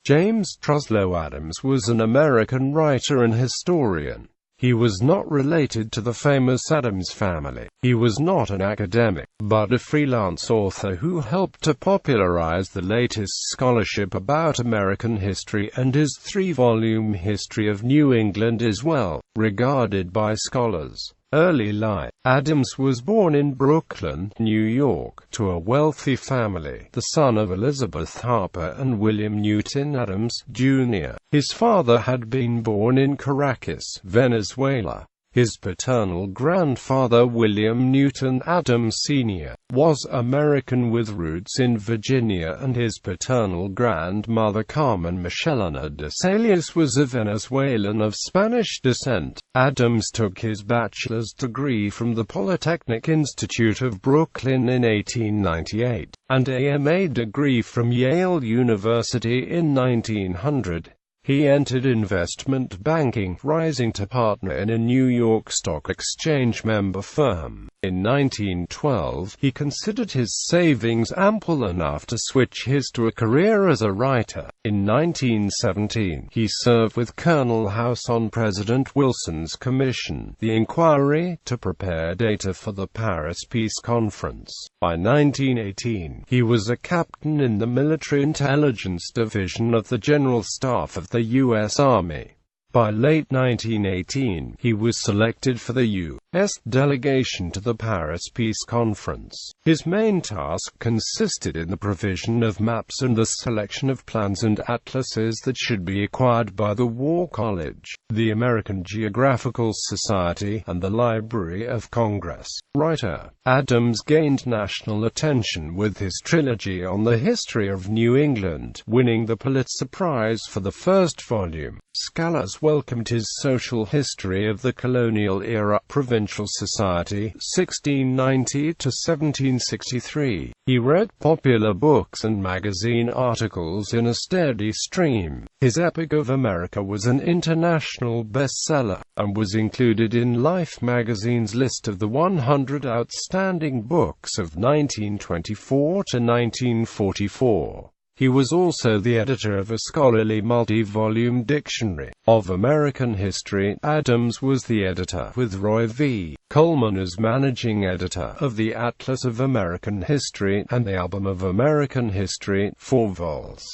James Truslow Adams was an American writer and historian. He was not related to the famous Adams family. He was not an academic, but a freelance author who helped to popularize the latest scholarship about American history, and his 3-volume History of New England is well regarded by scholars. Early life. Adams was born in Brooklyn, New York, to a wealthy family, the son of Elizabeth Harper and William Newton Adams, Jr. His father had been born in Caracas, Venezuela. His paternal grandfather, William Newton Adams Sr., was American with roots in Virginia, and his paternal grandmother, Carmen Michelena de Salias, was a Venezuelan of Spanish descent. Adams took his bachelor's degree from the Polytechnic Institute of Brooklyn in 1898, and a MA degree from Yale University in 1900. He entered investment banking, rising to partner in a New York Stock Exchange member firm. In 1912, he considered his savings ample enough to switch to a career as a writer. In 1917, he served with Colonel House on President Wilson's commission, the Inquiry, to prepare data for the Paris Peace Conference. By 1918, he was a captain in the Military Intelligence Division of the General Staff of the U.S. Army. By late 1918, he was selected for the U.S. delegation to the Paris Peace Conference. His main task consisted in the provision of maps and the selection of plans and atlases that should be acquired by the War College, the American Geographical Society, and the Library of Congress. Writer Adams gained national attention with his trilogy on the history of New England, winning the Pulitzer Prize for the first volume. Scholars welcomed his Social History of the Colonial Era, Provincial Society, 1690 to 1763. He read popular books and magazine articles in a steady stream. His Epic of America was an international bestseller, and was included in Life magazine's list of the 100 outstanding books of 1924 to 1944. He was also the editor of a scholarly multi-volume dictionary of American history. Adams was the editor, with Roy V. Coleman as managing editor, of the Atlas of American History, and the Album of American History, 4 vols.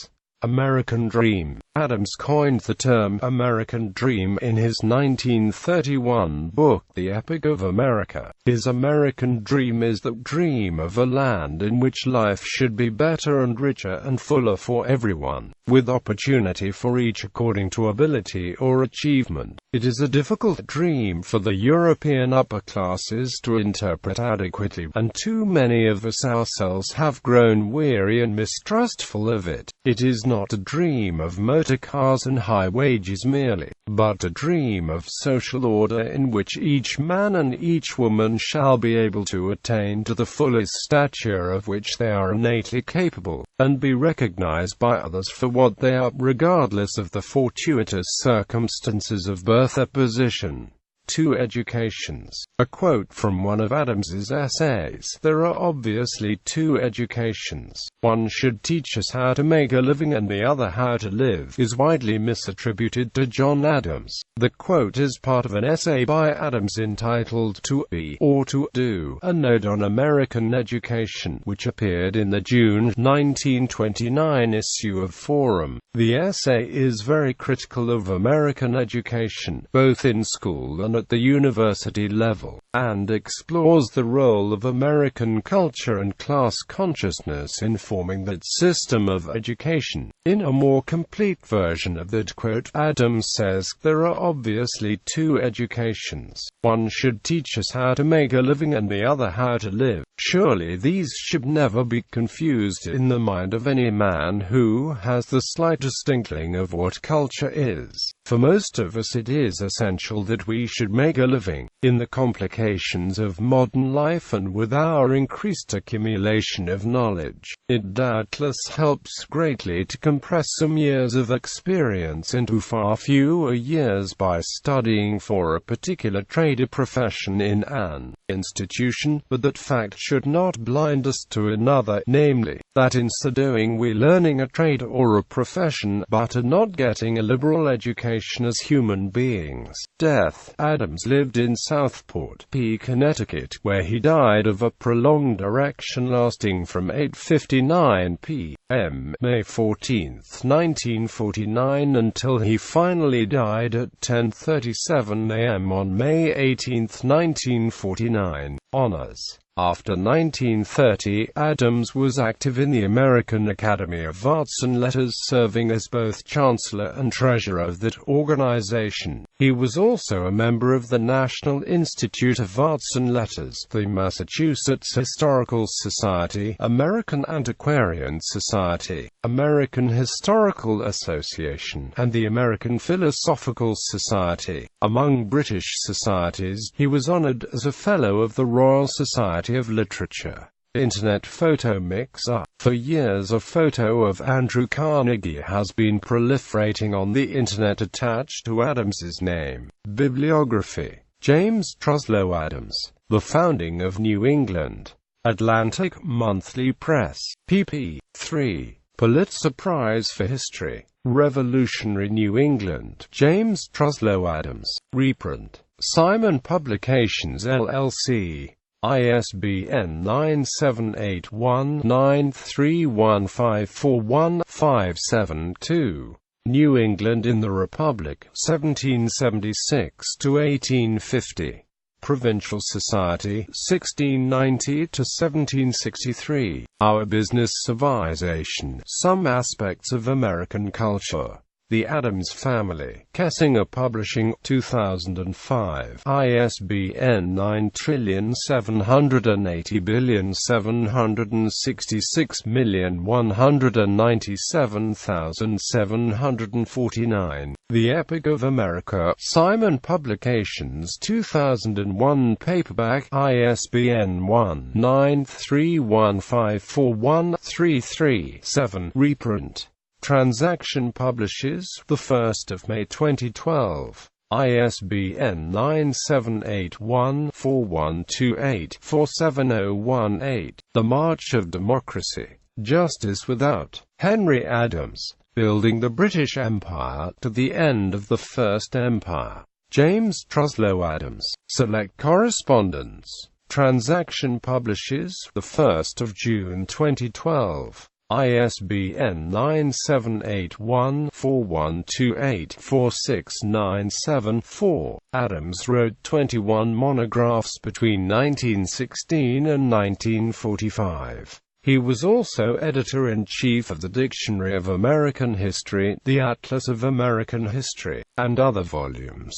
American Dream. Adams coined the term American Dream in his 1931 book, The Epic of America. His American dream is the dream of a land in which life should be better and richer and fuller for everyone, with opportunity for each according to ability or achievement. It is a difficult dream for the European upper classes to interpret adequately, and too many of us ourselves have grown weary and mistrustful of it. It is not a dream of motor cars and high wages merely, but a dream of social order in which each man and each woman shall be able to attain to the fullest stature of which they are innately capable, and be recognized by others for what they are, regardless of the fortuitous circumstances of birth or position. 2 educations. A quote from one of Adams's essays: "There are obviously 2 educations. One should teach us how to make a living and the other how to live," is widely misattributed to John Adams. The quote is part of an essay by Adams entitled To Be or To Do, a note on American education, which appeared in the June 1929 issue of Forum. The essay is very critical of American education, both in school and at the university level, and explores the role of American culture and class consciousness in forming that system of education. In a more complete version of that quote, Adams says, "There are obviously 2 educations. One should teach us how to make a living and the other how to live. Surely these should never be confused in the mind of any man who has the slightest inkling of what culture is. For most of us it is essential that we should make a living. In the complications of modern life and with our increased accumulation of knowledge, it doubtless helps greatly to compress some years of experience into far fewer years by studying for a particular trade or profession in an institution, but that fact should not blind us to another, namely, that in so doing we learning a trade or a profession, but are not getting a liberal education as human beings. Death. Adams lived in Southport, Connecticut, where he died of a prolonged erection lasting from 8:59 p.m. May 14, 1949 until he finally died at 10:37 a.m. on May 18, 1949. Honors. After 1930, Adams was active in the American Academy of Arts and Letters, serving as both Chancellor and Treasurer of that organization. He was also a member of the National Institute of Arts and Letters, the Massachusetts Historical Society, American Antiquarian Society, American Historical Association, and the American Philosophical Society. Among British societies, he was honored as a Fellow of the Royal Society of Literature. Internet photo mixer. For years a photo of Andrew Carnegie has been proliferating on the Internet attached to Adams's name. Bibliography. James Truslow Adams. The Founding of New England. Atlantic Monthly Press. pp. 3. Pulitzer Prize for History. Revolutionary New England. James Truslow Adams. Reprint. Simon Publications LLC. ISBN 978-1-931541572. New England in the Republic, 1776–1850. Provincial Society, 1690–1763. Our Business Civilization, Some Aspects of American Culture. The Adams Family. Kessinger Publishing, 2005. ISBN 9780796197749. The Epic of America. Simon Publications, 2001. Paperback. ISBN 1-931541337. Reprint. Transaction Publishers, 1 May 2012. ISBN 978-1-4128-47018. The March of Democracy. Justice Without. Henry Adams. Building the British Empire to the End of the First Empire. James Truslow Adams. Select Correspondence. Transaction Publishers, 1 June 2012. ISBN 978-1-4128-4697-4. Adams wrote 21 monographs between 1916 and 1945. He was also editor-in-chief of the Dictionary of American History, the Atlas of American History, and other volumes.